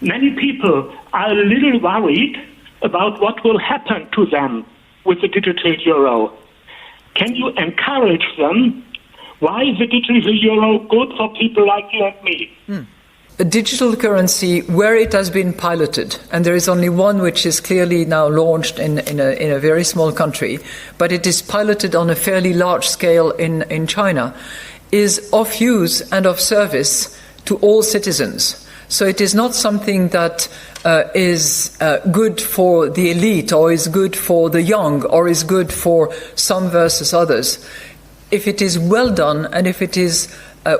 Many people are a little worried about what will happen to them with the digital euro. Can you encourage them? Why is the digital euro good for people like you and me? A digital currency, where it has been piloted, and there is only one which is clearly now launched in a very small country, but it is piloted on a fairly large scale in China, is of use and of service to all citizens. So it is not something that is good for the elite, or is good for the young, or is good for some versus others. If it is well done and if it is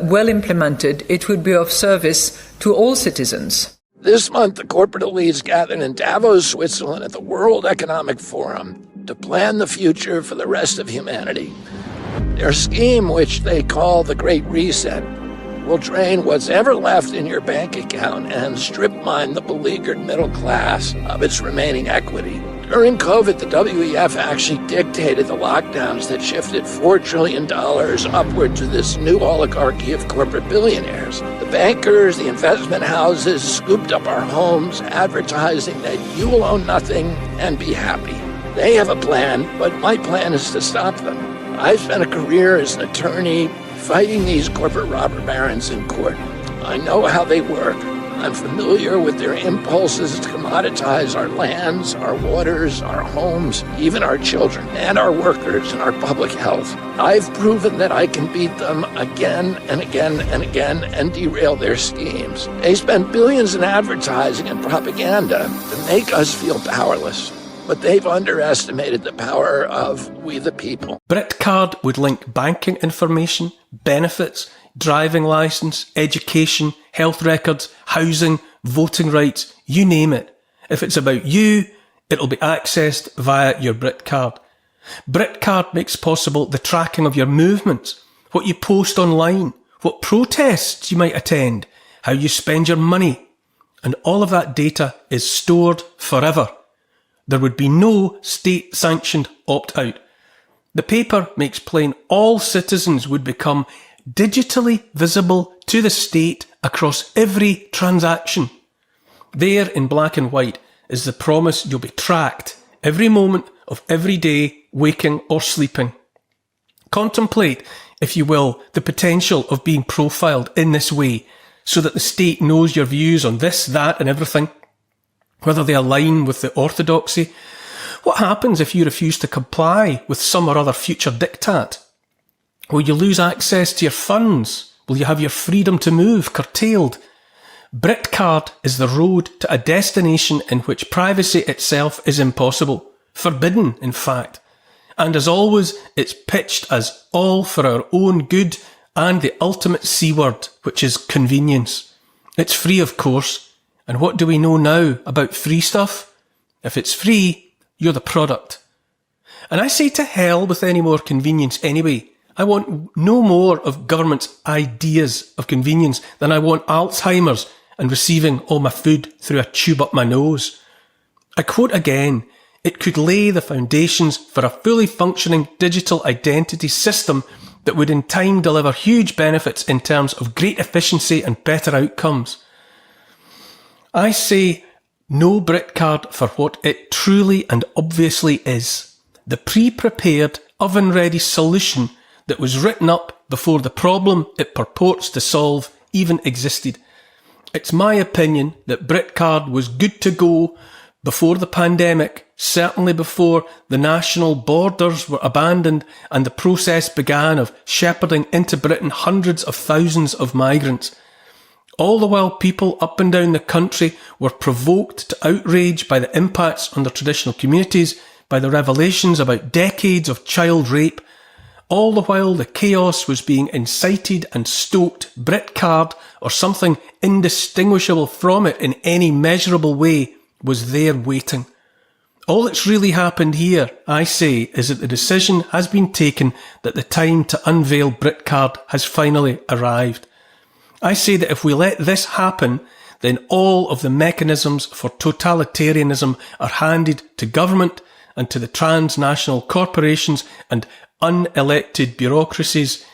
well implemented, it would be of service to all citizens. This month, the corporate elites gathered in Davos, Switzerland at the World Economic Forum to plan the future for the rest of humanity. Their scheme, which they call the Great Reset, will drain what's ever left in your bank account and strip mine the beleaguered middle class of its remaining equity. During COVID, the WEF actually dictated the lockdowns that shifted $4 trillion upward to this new oligarchy of corporate billionaires. The bankers, the investment houses scooped up our homes, advertising that you will own nothing and be happy. They have a plan, but my plan is to stop them. I've spent a career as an attorney fighting these corporate robber barons in court. I know how they work. I'm familiar with their impulses to commoditize our lands, our waters, our homes, even our children, and our workers and our public health. I've proven that I can beat them again and again and again and derail their schemes. They spend billions in advertising and propaganda to make us feel powerless. But they've underestimated the power of we the people. BritCard would link banking information, benefits, driving licence, education, health records, housing, voting rights, you name it. If it's about you, it'll be accessed via your BritCard. BritCard makes possible the tracking of your movements, what you post online, what protests you might attend, how you spend your money. And all of that data is stored forever. There would be no state-sanctioned opt-out. The paper makes plain all citizens would become digitally visible to the state across every transaction. There, in black and white, is the promise you'll be tracked every moment of every day, waking or sleeping. Contemplate, if you will, the potential of being profiled in this way, so that the state knows your views on this, that and everything, whether they align with the orthodoxy. What happens if you refuse to comply with some or other future diktat? Will you lose access to your funds? Will you have your freedom to move curtailed? BritCard is the road to a destination in which privacy itself is impossible, forbidden in fact. And as always, it's pitched as all for our own good and the ultimate C word, which is convenience. It's free, of course. And what do we know now about free stuff? If it's free, you're the product. And I say to hell with any more convenience anyway. I want no more of government's ideas of convenience than I want Alzheimer's and receiving all my food through a tube up my nose. I quote again, it could lay the foundations for a fully functioning digital identity system that would in time deliver huge benefits in terms of great efficiency and better outcomes. I say no BritCard for what it truly and obviously is, the pre-prepared, oven-ready solution that was written up before the problem it purports to solve even existed. It's my opinion that BritCard was good to go before the pandemic, certainly before the national borders were abandoned and the process began of shepherding into Britain hundreds of thousands of migrants. All the while people up and down the country were provoked to outrage by the impacts on their traditional communities, by the revelations about decades of child rape. All the while the chaos was being incited and stoked, BritCard, or something indistinguishable from it in any measurable way, was there waiting. All that's really happened here, I say, is that the decision has been taken that the time to unveil BritCard has finally arrived. I say that if we let this happen, then all of the mechanisms for totalitarianism are handed to government and to the transnational corporations and unelected bureaucracies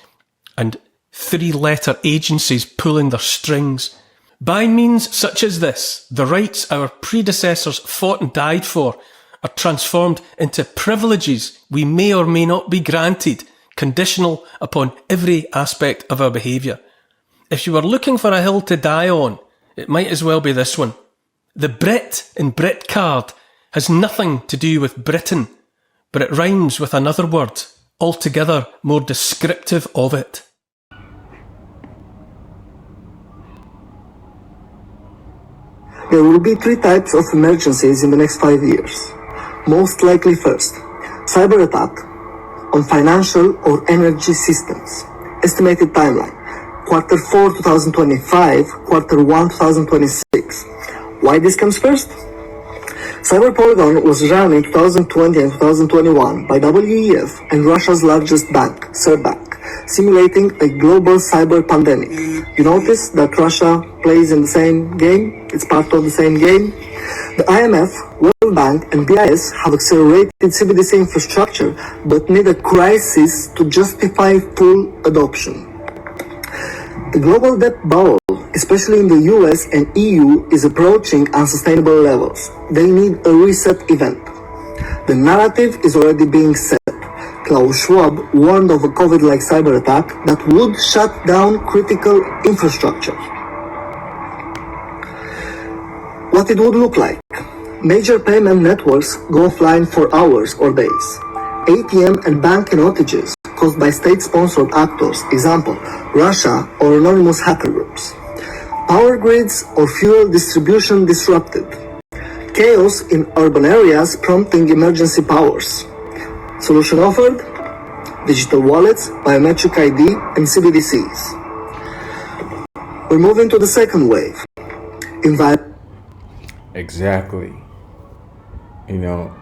and three-letter agencies pulling their strings. By means such as this, the rights our predecessors fought and died for are transformed into privileges we may or may not be granted, conditional upon every aspect of our behaviour. If you were looking for a hill to die on, it might as well be this one. The Brit in Brit card has nothing to do with Britain, but it rhymes with another word, altogether more descriptive of it. There will be 3 types of emergencies in the next 5 years. Most likely first, cyber attack on financial or energy systems. Estimated timeline, Q4 2025, Q1 2026. Why this comes first? Cyber Polygon was run in 2020 and 2021 by WEF and Russia's largest bank, Sberbank, simulating a global cyber pandemic. You notice that Russia plays in the same game? It's part of the same game? The IMF, World Bank and BIS have accelerated CBDC infrastructure but need a crisis to justify full adoption. The global debt bubble, especially in the US and EU, is approaching unsustainable levels. They need a reset event. The narrative is already being set. Klaus Schwab warned of a COVID-like cyber attack that would shut down critical infrastructure. What it would look like. Major payment networks go offline for hours or days. ATM and banking outages caused by state-sponsored actors, example, Russia or anonymous hacker groups. Power grids or fuel distribution disrupted. Chaos in urban areas prompting emergency powers. Solution offered? Digital wallets, biometric ID, and CBDCs. We're moving to the second wave. Exactly. You know,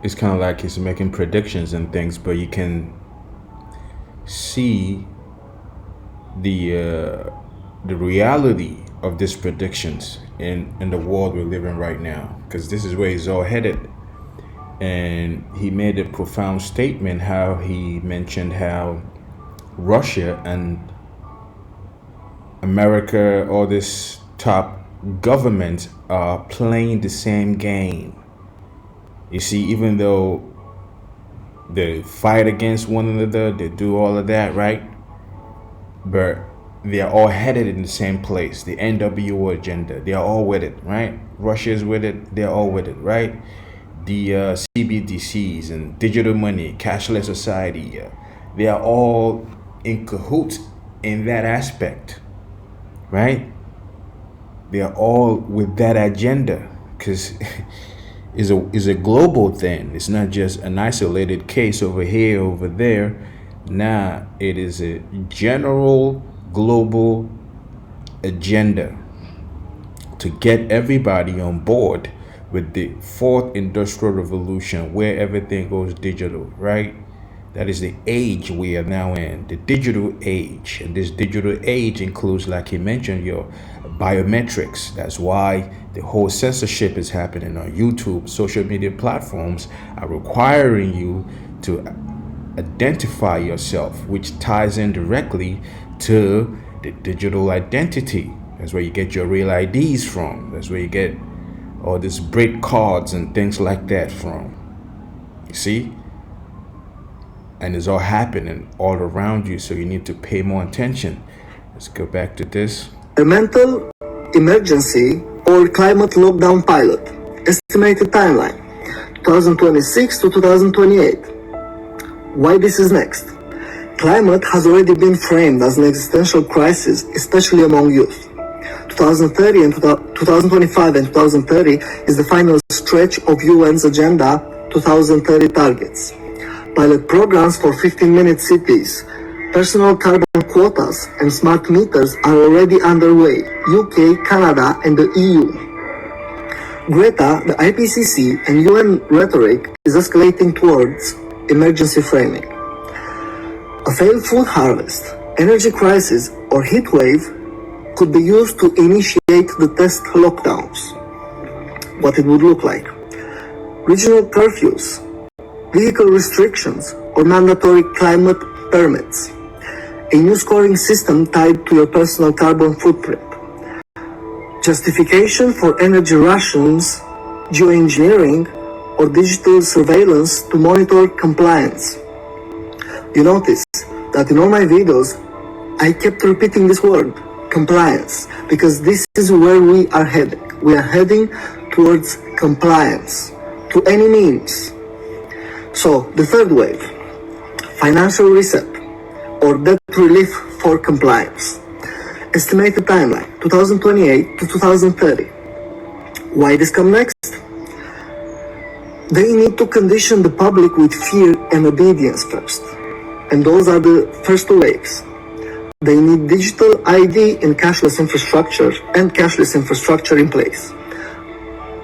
it's kind of like he's making predictions and things, but you can see the reality of these predictions in the world we're living right now, because this is where he's all headed. And he made a profound statement, how he mentioned how Russia and America, all this top governments are playing the same game. You see, even though they fight against one another, they do all of that, right? But they are all headed in the same place, the NWO agenda. They are all with it, right? Russia is with it, they're all with it, right? The CBDCs and digital money, cashless society, they are all in cahoots in that aspect, right? They are all with that agenda, because it's a global thing. It's not just an isolated case over here, over there. Nah, it is a general global agenda to get everybody on board with the fourth industrial revolution, where everything goes digital, right? That is the age we are now in, the digital age. And this digital age includes, like he mentioned, your biometrics. That's why the whole censorship is happening on YouTube. Social media platforms are requiring you to identify yourself, which ties in directly to the digital identity. That's where you get your real IDs from. That's where you get all these Brit cards and things like that from. You see? And it's all happening all around you, so you need to pay more attention. Let's go back to this. A mental emergency or climate lockdown pilot. Estimated timeline, 2026 to 2028. Why this is next? Climate has already been framed as an existential crisis, especially among youth. 2030 and 2025 and 2030 is the final stretch of UN's Agenda 2030 targets. Pilot programs for 15-minute cities, personal carbon quotas and smart meters are already underway. UK, Canada and the EU. Greta, the IPCC and UN rhetoric is escalating towards emergency framing. A failed food harvest, energy crisis or heat wave could be used to initiate the test lockdowns. What it would look like. Regional curfews, vehicle restrictions or mandatory climate permits. A new scoring system tied to your personal carbon footprint. justification for energy rations, geoengineering, or digital surveillance to monitor compliance. You notice that in all my videos, I kept repeating this word, compliance, because this is where we are heading. We are heading towards compliance, to any means. So, the third wave, financial reset, or debt relief for compliance. Estimated timeline, 2028 to 2030. Why this come next? They need to condition the public with fear and obedience first. And those are the first two waves. They need digital ID and cashless infrastructure in place.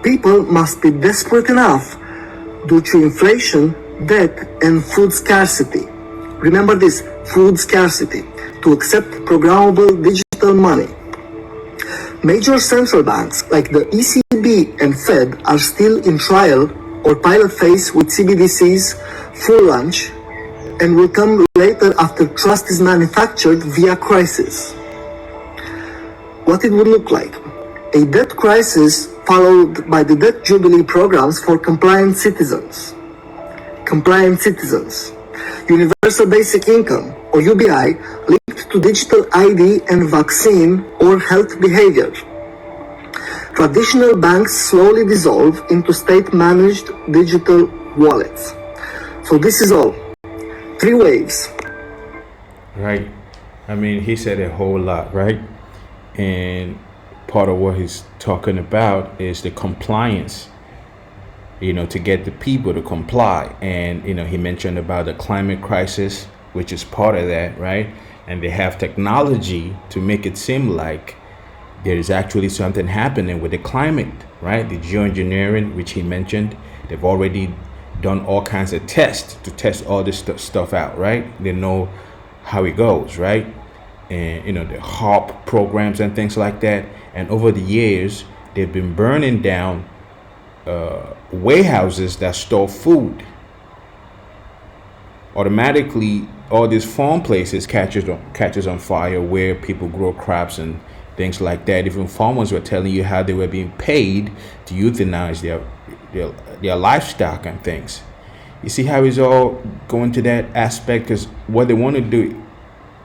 People must be desperate enough due to inflation, debt, and food scarcity. Remember this, food scarcity, to accept programmable digital money. Major central banks like the ECB and Fed are still in trial or pilot phase with CBDC's full launch, and will come later after trust is manufactured via crisis. What it would look like? A debt crisis followed by the debt jubilee programs for compliant citizens. Universal Basic Income, or UBI, linked to digital ID and vaccine or health behavior. Traditional banks slowly dissolve into state-managed digital wallets. So this is all. 3 waves. Right. I mean, he said a whole lot, right? And part of what he's talking about is the compliance, to get the people to comply. And, he mentioned about the climate crisis, which is part of that, right? And they have technology to make it seem like there is actually something happening with the climate, right? The geoengineering, which he mentioned, they've already done all kinds of tests to test all this stuff out, right? They know how it goes, right? And the HARP programs and things like that. And over the years, they've been burning down warehouses that store food. Automatically, all these farm places catches on fire where people grow crops and things like that. Even farmers were telling you how they were being paid to euthanize their livestock and things. You see how it's all going to that aspect? Because what they want to do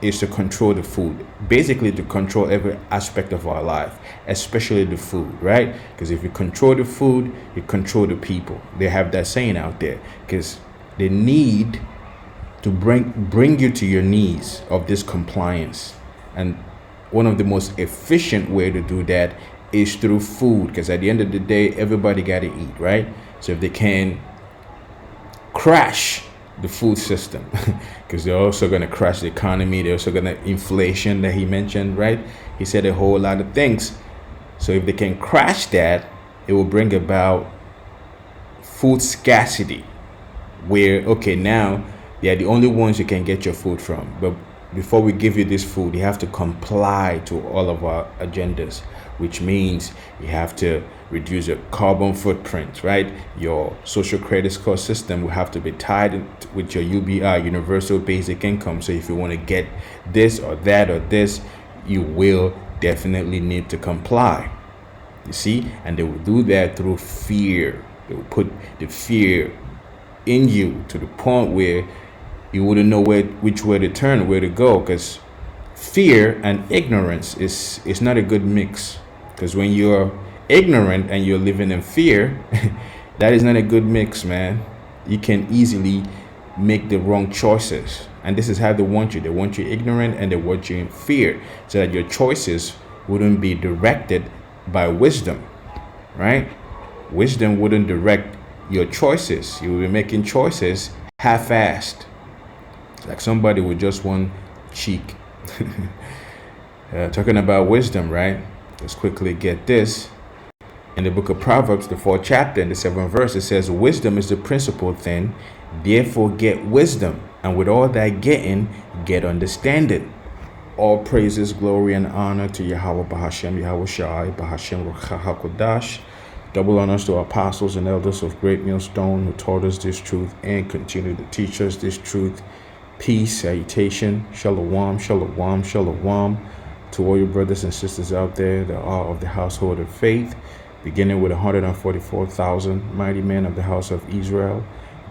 is to control the food, basically to control every aspect of our life, especially the food, right? Because if you control the food, you control the people. They have that saying out there, because they need to bring you to your knees of this compliance. And one of the most efficient way to do that is through food, because at the end of the day, everybody got to eat, right? So if they can crash the food system, because they're also going to crash the economy, they're also going to inflation that he mentioned, right? He said a whole lot of things. So if they can crash that, it will bring about food scarcity, where, okay, now they are the only ones you can get your food from. But before we give you this food, you have to comply to all of our agendas, which means you have to reduce your carbon footprint, right? Your social credit score system will have to be tied with your UBI, Universal Basic Income. So if you want to get this or that or this, you will definitely need to comply. You see? And they will do that through fear. They will put the fear in you to the point where you wouldn't know which way to turn, where to go, because fear and ignorance is not a good mix. Because when you're ignorant and you're living in fear, that is not a good mix, man. You can easily make the wrong choices. And this is how they want you. They want you ignorant and they want you in fear, so that your choices wouldn't be directed by wisdom, right? Wisdom wouldn't direct your choices. You will be making choices half-assed, like somebody with just one cheek. Talking about wisdom, right? Let's quickly get this. In the book of Proverbs, the 4th chapter, and the 7th verse, it says, wisdom is the principal thing, therefore get wisdom, and with all that getting, get understanding. All praises, glory, and honor to Yahweh Bahashem, Yahweh Shai, Bahashem Ruach HaKodash. Double honors to our apostles and elders of Great Millstone who taught us this truth and continue to teach us this truth. Peace, salutation, shalom, shalom, shalom. to all your brothers and sisters out there that are of the household of faith, beginning with 144,000 mighty men of the house of Israel,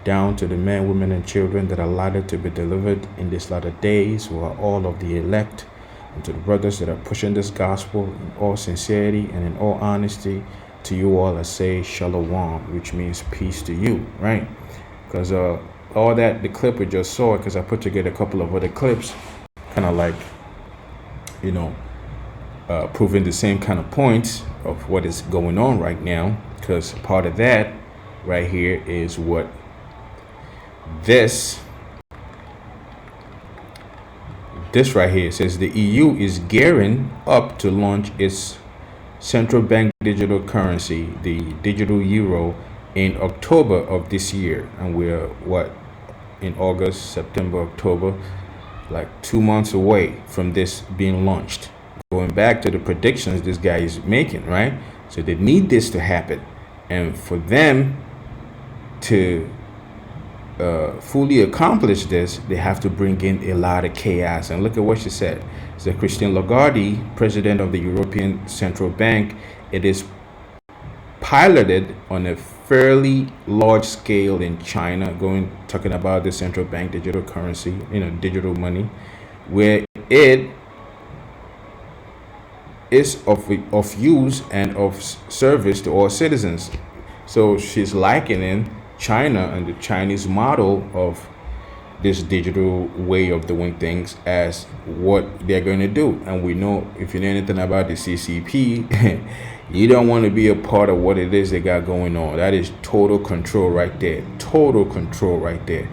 down to the men, women, and children that are allotted to be delivered in these latter days, who are all of the elect, and to the brothers that are pushing this gospel in all sincerity and in all honesty. To you all, I say shalom, which means peace to you, right? Because all that, the clip we just saw, because I put together a couple of other clips, kind of like, proving the same kind of points of what is going on right now. Because part of that right here is what this right here says. The EU is gearing up to launch its central bank digital currency, the digital euro, in October of this year. And we're in August, September, October, like 2 months away from this being launched. Going back to the predictions this guy is making, right? So they need this to happen. And for them to fully accomplish this, they have to bring in a lot of chaos. And look at what she said. So Christine Lagarde, president of the European Central Bank, it is piloted on a fairly large scale in China, talking about the central bank digital currency, digital money, where it is of use and of service to all citizens. So she's likening China and the Chinese model of this digital way of doing things as what they're going to do. And we know, if you know anything about the CCP, you don't want to be a part of what it is they got going on. That is total control right there. Total control right there.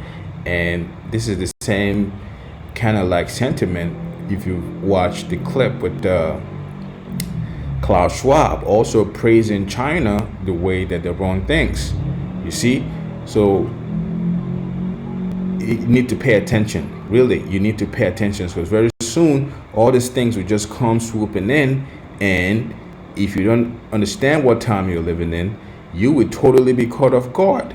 And this is the same kind of like sentiment if you watch the clip with Klaus Schwab also praising China the way that they run things. You see? So you need to pay attention. Really, you need to pay attention, because very soon all these things will just come swooping in, and if you don't understand what time you're living in, you would totally be caught off guard.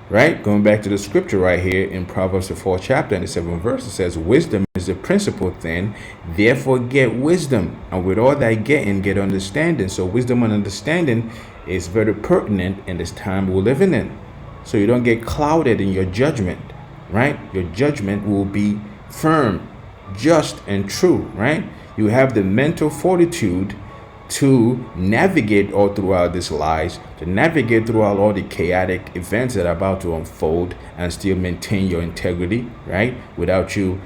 Right? Going back to the scripture right here in Proverbs the 4th chapter and the 7th verse, it says, wisdom is the principal thing, therefore get wisdom, and with all that getting, get understanding. So wisdom and understanding is very pertinent in this time we're living in. So you don't get clouded in your judgment, right? Your judgment will be firm, just, and true, right? You have the mental fortitude to navigate all throughout these lies, to navigate throughout all the chaotic events that are about to unfold, and still maintain your integrity, right? Without you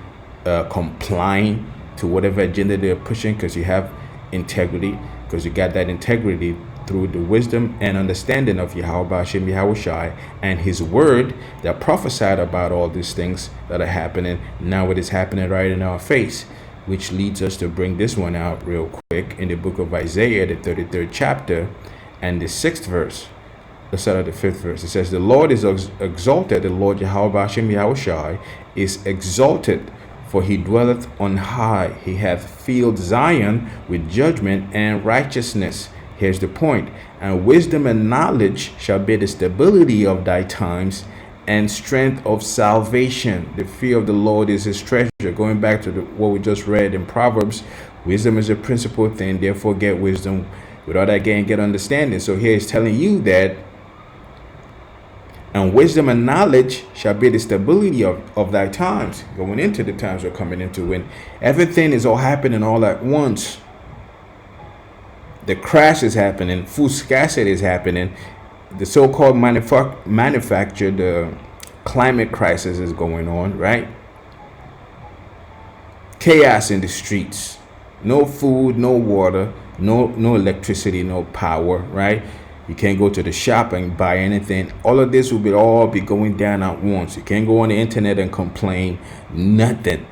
complying to whatever agenda they're pushing, because you have integrity, because you got that integrity through the wisdom and understanding of Yahweh Hashem Yahushai and his word that prophesied about all these things that are happening. Now it is happening right in our face, which leads us to bring this one out real quick in the book of Isaiah, the 33rd chapter and the 6th verse. Let's start at the 5th verse. It says, the Lord is exalted, the Lord Yahweh Hashem Yahushai is exalted, for he dwelleth on high. He hath filled Zion with judgment and righteousness. Here's the point. And wisdom and knowledge shall be the stability of thy times, and strength of salvation. The fear of the Lord is his treasure. Going back to what we just read in Proverbs, wisdom is a principal thing, therefore get wisdom. With all that getting, get understanding. So here he's telling you that, and wisdom and knowledge shall be the stability of thy times. Going into the times we're coming into, when everything is all happening all at once. The crash is happening, food scarcity is happening, the so-called manufactured climate crisis is going on, right? Chaos in the streets, no food, no water, no electricity, no power, right? You can't go to the shop and buy anything. All of this will all be going down at once. You can't go on the internet and complain, nothing.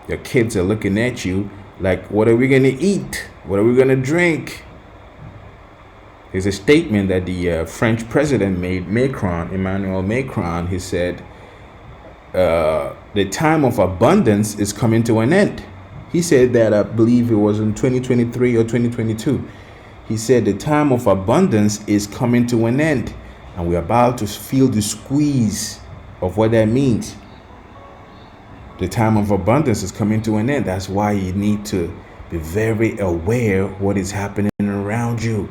Your kids are looking at you like, what are we going to eat? What are we going to drink? There's a statement that the French president made, Emmanuel Macron. He said, the time of abundance is coming to an end. He said that, I believe it was in 2023 or 2022. He said the time of abundance is coming to an end. And we're about to feel the squeeze of what that means. The time of abundance is coming to an end. That's why you need to be very aware of what is happening around you.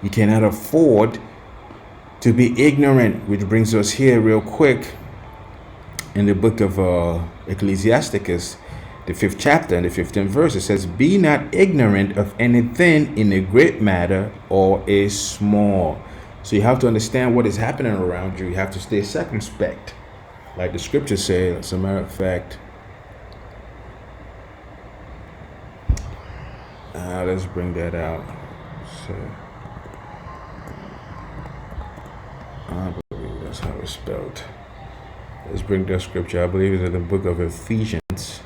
You cannot afford to be ignorant, which brings us here real quick in the book of Ecclesiasticus, the 5th chapter and the 15th verse. It says, be not ignorant of anything in a great matter or a small. So you have to understand what is happening around you. You have to stay circumspect. Like the scripture says, as a matter of fact, let's bring that out. So, I believe that's how it's spelled. Let's bring that scripture. I believe it's in the book of Ephesians.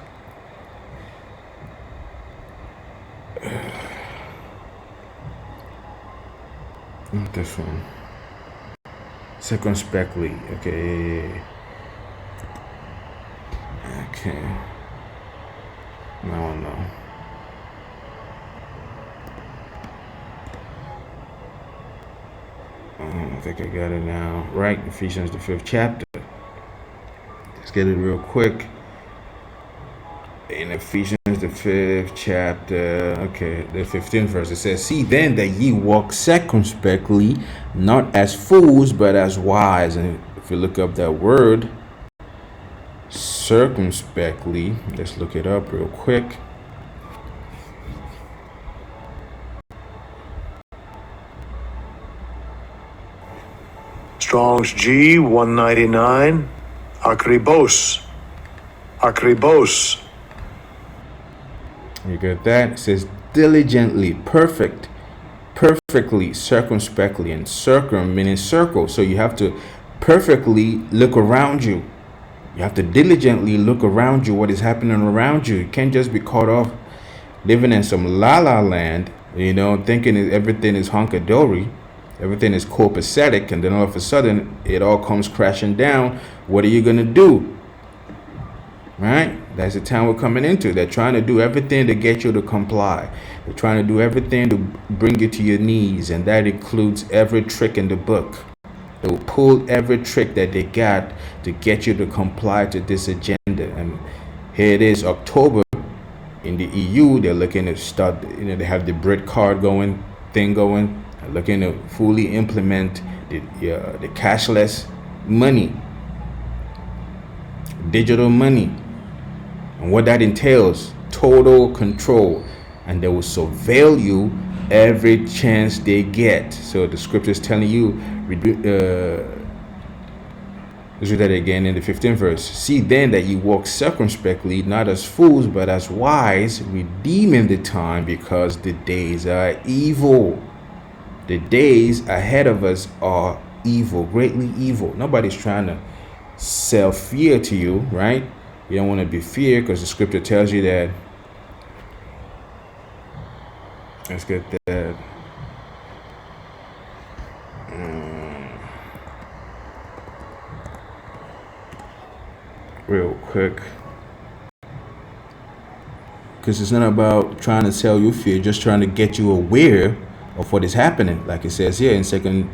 Not this one. Circumspectly. Okay. Okay. No. I think I got it now. Right, Ephesians the 5th chapter. Let's get it real quick. In Ephesians the 5th chapter, okay, the 15th verse, it says, see then that ye walk circumspectly, not as fools, but as wise. And if you look up that word, circumspectly, let's look it up real quick. Strong's G 199, akribos. You get that? It says diligently, perfectly, circumspectly, and circum meaning circle. So you have to perfectly look around you. You have to diligently look around you, what is happening around you. You can't just be caught off living in some la-la land, thinking everything is hunky-dory, everything is copacetic, and then all of a sudden it all comes crashing down. What are you going to do? Right? That's the time we're coming into. They're trying to do everything to get you to comply. They're trying to do everything to bring you to your knees, and that includes every trick in the book. They will pull every trick that they got to get you to comply to this agenda. And here it is, October in the EU. They're looking to start, they have the Brit card going, They're looking to fully implement the cashless money, digital money. And what that entails, total control. And they will surveil you every chance they get. So the scripture is telling you, let's read that again in the 15th verse. See then that ye walk circumspectly, not as fools, but as wise, redeeming the time, because the days are evil. The days ahead of us are evil, greatly evil. Nobody's trying to sell fear to you, right? You don't want to be feared, because the scripture tells you that. Let's get that. Real quick. Because it's not about trying to sell you fear, just trying to get you aware of what is happening. Like it says here in 2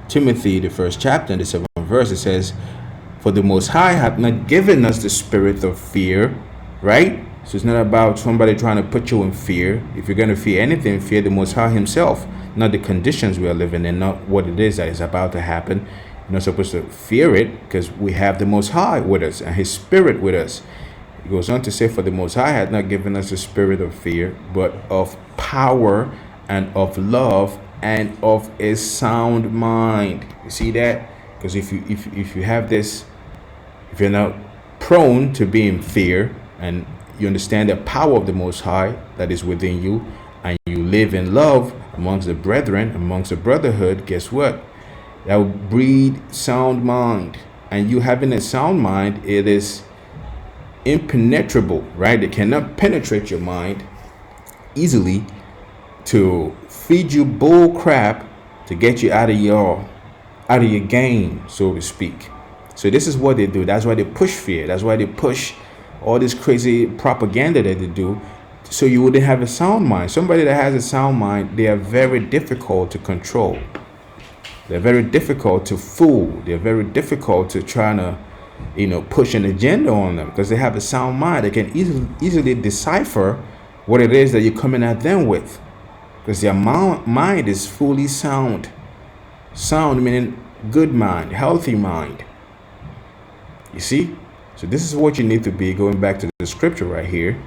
Timothy, the 1st chapter, and the 7th verse, it says, for the Most High hath not given us the spirit of fear, right? So it's not about somebody trying to put you in fear. If you're going to fear anything, fear the Most High himself, not the conditions we are living in, not what it is that is about to happen. You're not supposed to fear it, because we have the Most High with us and his spirit with us. He goes on to say, for the Most High hath not given us the spirit of fear, but of power and of love and of a sound mind. You see that? Because if you have this, if you're not prone to be in fear, and you understand the power of the Most High that is within you, and you live in love amongst the brethren, amongst the brotherhood, guess what? That will breed sound mind. And you having a sound mind, it is impenetrable, right? It cannot penetrate your mind easily to feed you bull crap to get you out of your game, so to speak. So this is what they do. That's why they push fear. That's why they push all this crazy propaganda that they do, so you wouldn't have a sound mind. Somebody that has a sound mind, they are very difficult to control. They're very difficult to fool. They're very difficult to try to push an agenda on them, because they have a sound mind. They can easily decipher what it is that you're coming at them with, because their mind is fully sound. Sound meaning good mind, healthy mind. You see? So this is what you need to be, going back to the scripture right here.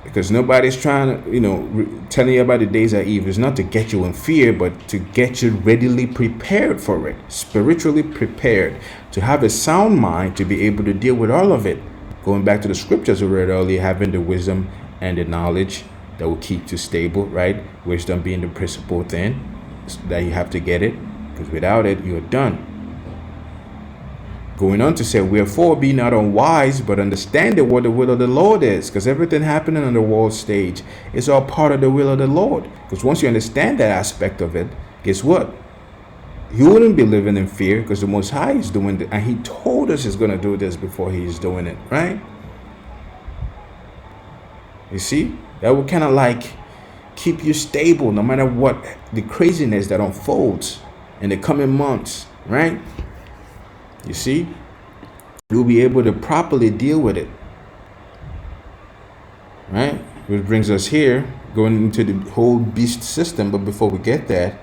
Because nobody's trying to, telling you about the days of evil. It's not to get you in fear, but to get you readily prepared for it, spiritually prepared, to have a sound mind to be able to deal with all of it. Going back to the scriptures we read earlier, having the wisdom and the knowledge that will keep you stable, right? Wisdom being the principal thing, that you have to get it, because without it, you're done. Going on to say, wherefore be not unwise, but understand what the will of the Lord is. Because everything happening on the world stage is all part of the will of the Lord. Because once you understand that aspect of it, guess what? You wouldn't be living in fear, because the Most High is doing it. And He told us He's going to do this before He's doing it, right? You see? That will kind of like keep you stable no matter what the craziness that unfolds in the coming months, right? You see, you'll be able to properly deal with it, right? Which brings us here, going into the whole beast system. But before we get that,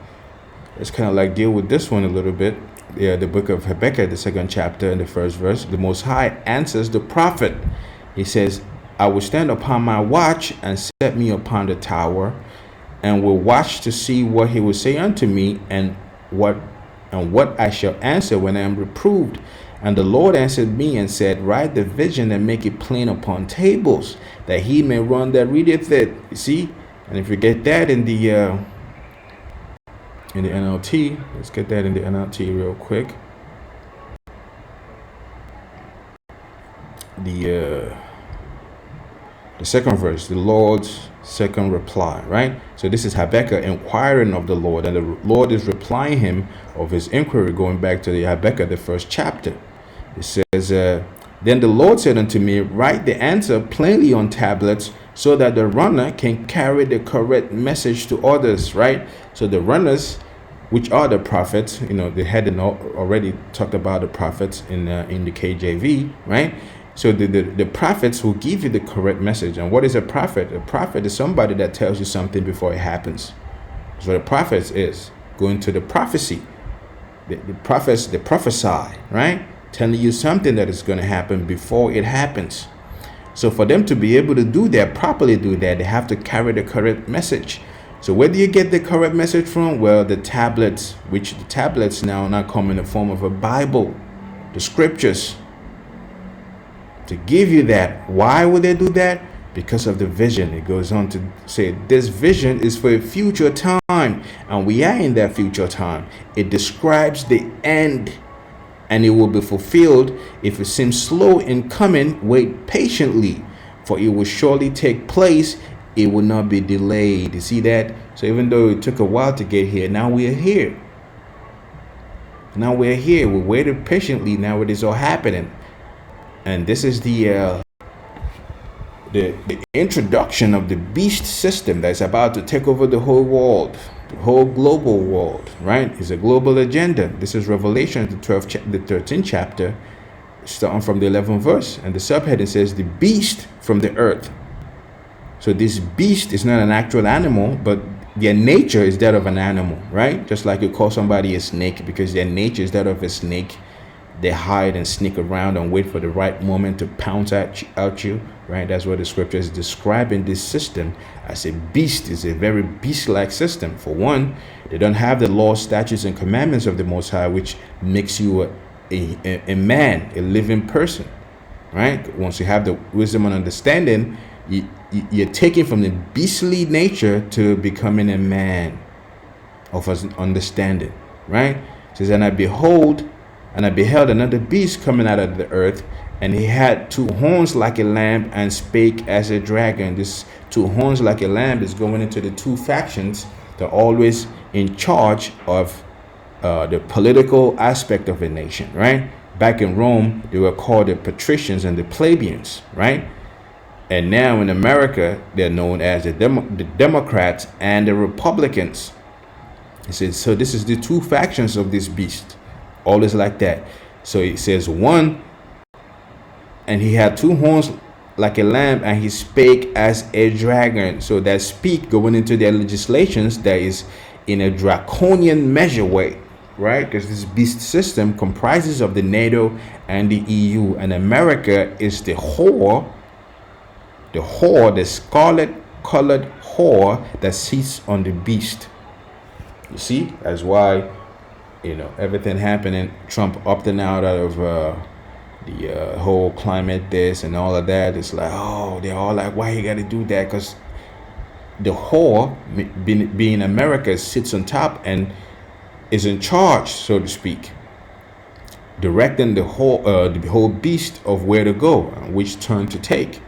let's kind of like deal with this one a little bit. Yeah, the book of Habakkuk, the 2nd chapter and the 1st verse. The Most High answers the prophet. He says, I will stand upon my watch and set me upon the tower, and will watch to see what He will say unto me, and what I shall answer when I am reproved. And the Lord answered me and said, write the vision and make it plain upon tables, that he may run that readeth it. You see? And if you get that in the NLT, let's get that in the NLT real quick. The second verse, the Lord's second reply, right? So this is Habakkuk inquiring of the Lord, and the Lord is replying him of his inquiry, going back to the Habakkuk, the 1st chapter. It says, then the Lord said unto me, write the answer plainly on tablets, so that the runner can carry the correct message to others, right? So the runners, which are the prophets, they had already talked about the prophets in the KJV, right? So the prophets will give you the correct message. And what is a prophet? A prophet is somebody that tells you something before it happens. So the prophets is going to the prophecy. The prophets, they prophesy, right? Telling you something that is going to happen before it happens. So for them to be able to do that, properly do that, they have to carry the correct message. So where do you get the correct message from? Well, the tablets, which the tablets now come in the form of a Bible, the scriptures. To give you that. Why would they do that? Because of the vision. It goes on to say, this vision is for a future time, and we are in that future time. It describes the end, and it will be fulfilled. If it seems slow in coming, wait patiently, for it will surely take place. It will not be delayed. You see that? So even though it took a while to get here, now we are here. Now we're here. We waited patiently. Now it is all happening. And this is the introduction of the beast system that's about to take over the whole world, the whole global world, right? It's a global agenda. This is Revelation, the 13th chapter, starting from the 11th verse. And the subheading says, the beast from the earth. So this beast is not an actual animal, but their nature is that of an animal, right? Just like you call somebody a snake, because their nature is that of a snake. They hide and sneak around and wait for the right moment to pounce at you, right? That's what the scripture is describing this system as. A beast is a very beast-like system. For one, they don't have the laws, statutes, and commandments of the Most High, which makes you a man, a living person, right? Once you have the wisdom and understanding, you're taken from the beastly nature to becoming a man of understanding, right? It says, and I beheld another beast coming out of the earth, and he had 2 horns like a lamb, and spake as a dragon. This 2 horns like a lamb is going into the 2 factions that are always in charge of the political aspect of a nation, right? Back in Rome, they were called the patricians and the plebeians, right? And now in America, they're known as the Democrats and the Republicans. It says, so this is the 2 factions of this beast. Always like that. So it says one, and he had two horns like a lamb, and he spake as a dragon. So that speak going into their legislations that is in a draconian measure way, right? Because this beast system comprises of the NATO and the EU, and America is the whore, the scarlet colored whore that sits on the beast. You see, that's why, everything happening, Trump opting out of the whole climate this and all of that. It's like, oh, they're all like, why you got to do that? Because the whore, being America, sits on top and is in charge, so to speak, directing the whole beast of where to go and which turn to take.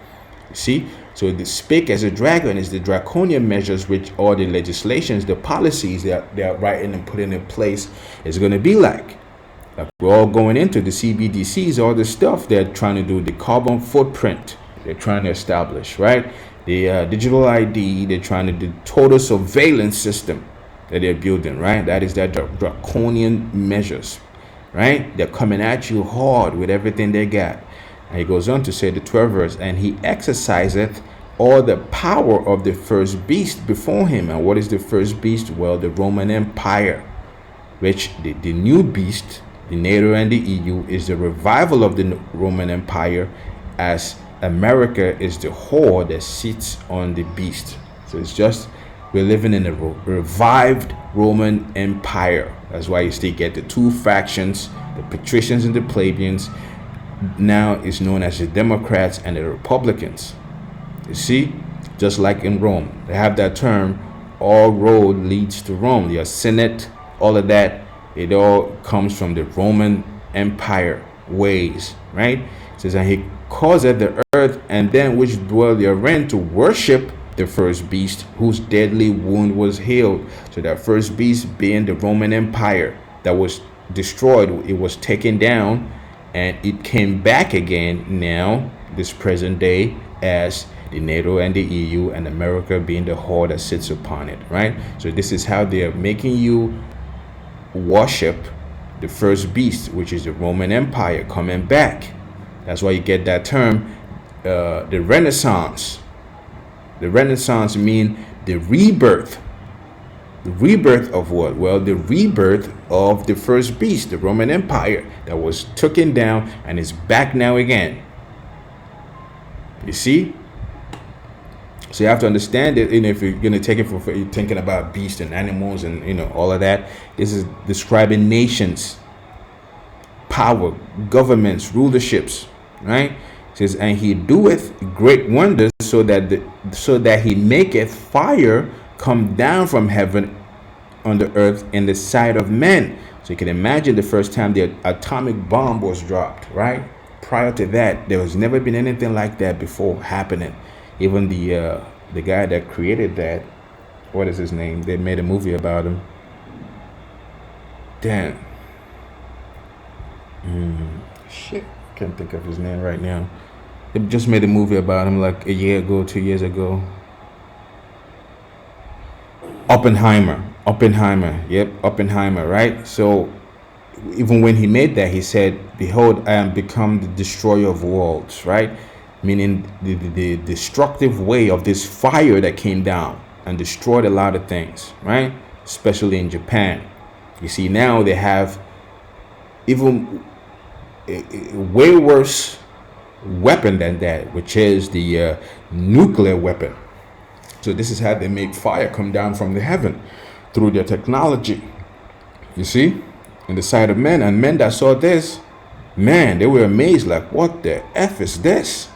You see, so the speak as a dragon is the draconian measures, which all the legislations, the policies that they are writing and putting in place is going to be like we're all going into the CBDCs, all the stuff they're trying to do, the carbon footprint they're trying to establish, right? The digital ID, they're trying to do total surveillance system that they're building, right? That is that draconian measures, right? They're coming at you hard with everything they got. And he goes on to say the 12th verse, and he exerciseth all the power of the first beast before him. And what is the first beast? Well, the Roman Empire, which the new beast, the NATO and the EU, is the revival of the Roman Empire, as America is the whore that sits on the beast. So it's just, we're living in a revived Roman Empire. That's why you still get the two factions, the patricians and the plebeians. Now it's known as the Democrats and the Republicans. You see, just like in Rome, they have that term, all road leads to Rome. Your Senate, all of that, it all comes from the Roman Empire ways, right? It says, and he causeth the earth and them which dwell therein to worship the first beast, whose deadly wound was healed. So that first beast being the Roman Empire that was destroyed, it was taken down, and it came back again now, this present day, as the NATO and the EU, and America being the whore that sits upon it, right? So this is how they're making you worship the first beast, which is the Roman Empire coming back. That's why you get that term, the Renaissance. The Renaissance mean the rebirth. The rebirth of what? Well, the rebirth of the first beast, the Roman Empire, that was taken down and is back now again. You see? So you have to understand it. If you're going to take it for you're thinking about beasts and animals and all of that, this is describing nations, power, governments, rulerships, right? It says, and he doeth great wonders, so that he maketh fire come down from heaven on the earth in the sight of men. So you can imagine the first time the atomic bomb was dropped, right? Prior to that, there has never been anything like that before happening. Even the guy that created that, what is his name? They made a movie about him. Damn. Shit, can't think of his name right now. They just made a movie about him like a year ago, 2 years ago. Oppenheimer. Yep, Oppenheimer, right? So even when he made that, he said, behold, I am become the destroyer of worlds, right? Meaning the destructive way of this fire that came down and destroyed a lot of things, right? Especially in Japan. You see, now they have even a way worse weapon than that, which is the nuclear weapon. So this is how they make fire come down from the heaven through their technology. You see, in the sight of men, and men that saw this, man, they were amazed, like, what the F is this?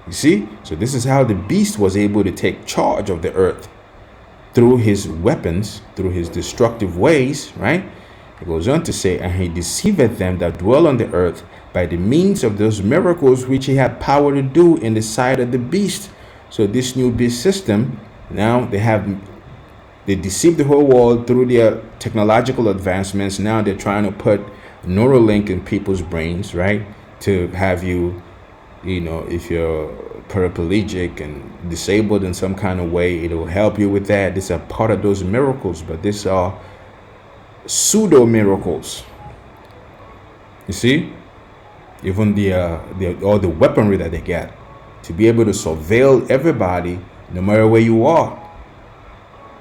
You see, so this is how the beast was able to take charge of the earth through his weapons, through his destructive ways, right? It goes on to say, and he deceiveth them that dwell on the earth by the means of those miracles which he had power to do in the sight of the beast. So this new beast system, now they deceive the whole world through their technological advancements. Now they're trying to put Neuralink in people's brains, right? To have you, if you're paraplegic and disabled in some kind of way, it will help you with that. These are part of those miracles, but these are pseudo miracles. You see, even all the weaponry that they get to be able to surveil everybody, no matter where you are.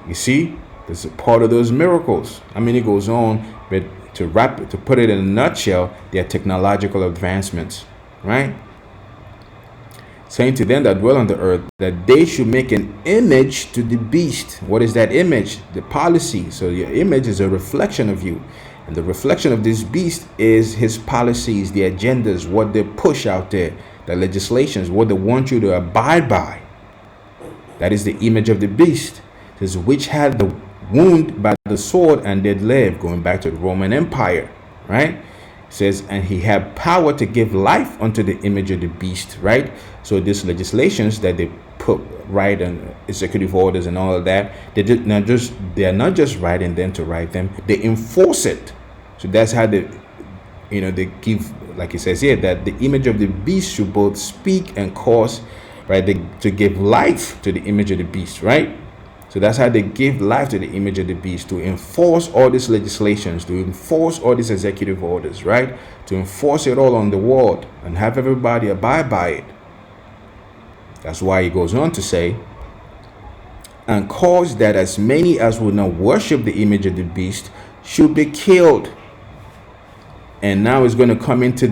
You see, this is part of those miracles. I mean, it goes on, but to put it in a nutshell, they are technological advancements, right? Saying to them that dwell on the earth that they should make an image to the beast. What is that image? The policy. So your image is a reflection of you. And the reflection of this beast is his policies, the agendas, what they push out there, the legislations, what they want you to abide by. That is the image of the beast. It says, which had the wound by the sword and did live, going back to the Roman Empire, right? It says, and he had power to give life unto the image of the beast, right? So these legislations that they put right and executive orders and all of that, they are not just writing them to write them, they enforce it. So that's how they give, like it says here, that the image of the beast should both speak and cause, right, to give life to the image of the beast, right? So that's how they give life to the image of the beast, to enforce all these legislations, to enforce all these executive orders, right? To enforce it all on the world and have everybody abide by it. That's why he goes on to say, and cause that as many as will not worship the image of the beast should be killed. And now it's going to come into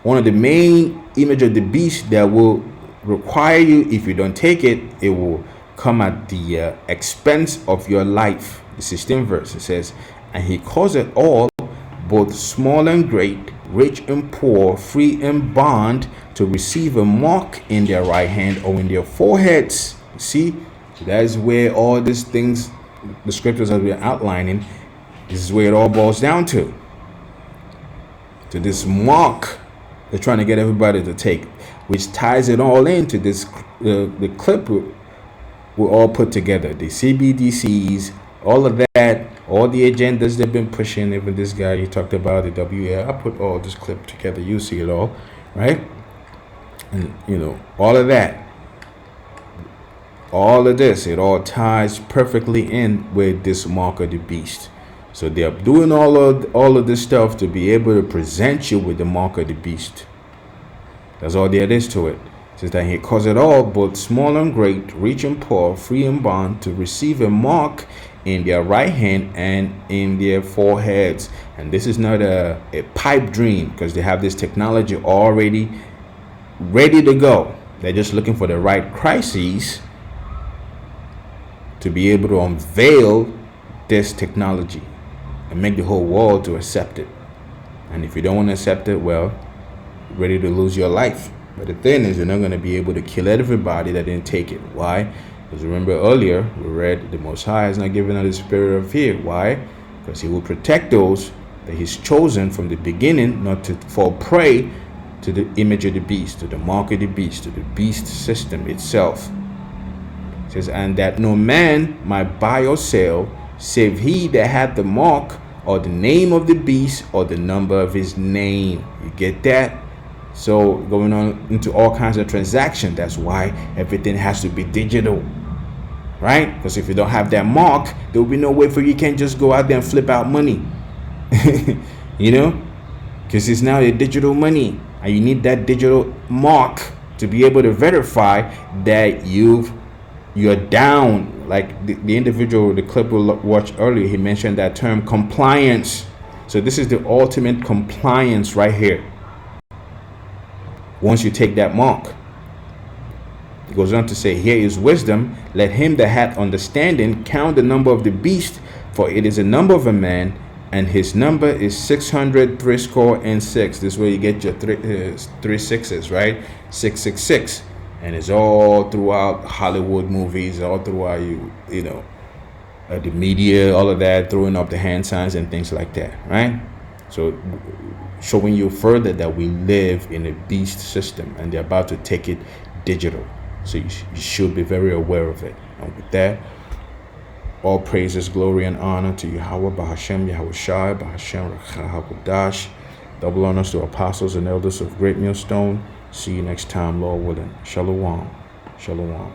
one of the main image of the beast that will require you, if you don't take it, it will come at the expense of your life. The 16th verse, it says, and he caused it all, both small and great, rich and poor, free and bond, to receive a mark in their right hand or in their foreheads. You see, so that is where all these things, the scriptures that we are outlining, this is where it all boils down to this mark they're trying to get everybody to take, which ties it all into this the clip we all put together, the CBDCs, all of that, all the agendas they've been pushing. Even this guy he talked about, the WA. I put all this clip together. You see it all, right? And all of that, all of this, it all ties perfectly in with this mark of the beast. So they're doing all of this stuff to be able to present you with the mark of the beast. That's all there is to it. It says that he caused it all, both small and great, rich and poor, free and bond, to receive a mark in their right hand and in their foreheads. And this is not a pipe dream, because they have this technology already ready to go. They're just looking for the right crises to be able to unveil this technology and make the whole world to accept it. And if you don't want to accept it, well, you're ready to lose your life. But the thing is, you're not going to be able to kill everybody that didn't take it. Why? Because remember earlier, we read the Most High has not given us the spirit of fear. Why? Because he will protect those that he's chosen from the beginning not to fall prey to the image of the beast, to the mark of the beast, to the beast system itself. It says, and that no man might buy or sell, save he that hath the mark or the name of the beast or the number of his name. You get that? So going on into all kinds of transactions. That's why everything has to be digital, right? Because if you don't have that mark, there will be no way for you can't just go out there and flip out money. Because it's now a digital money, and you need that digital mark to be able to verify that you're down. Like the individual, the clip we watched earlier, he mentioned that term compliance. So this is the ultimate compliance right here. Once you take that mark, it goes on to say, here is wisdom. Let him that hath understanding count the number of the beast, for it is a number of a man, and his number is 666. This is where you get your three sixes, right? 666. And it's all throughout Hollywood movies, all throughout the media, all of that, throwing up the hand signs and things like that, right? So showing you further that we live in a beast system, and they're about to take it digital. So you should be very aware of it. And with that, all praises, glory, and honor to Yahweh, Bahashem, Yahweh Shai, Bahashem, Hakodash. Double honors to apostles and elders of Great Millstone. See you next time, Lord willing. Shalom. Shalom.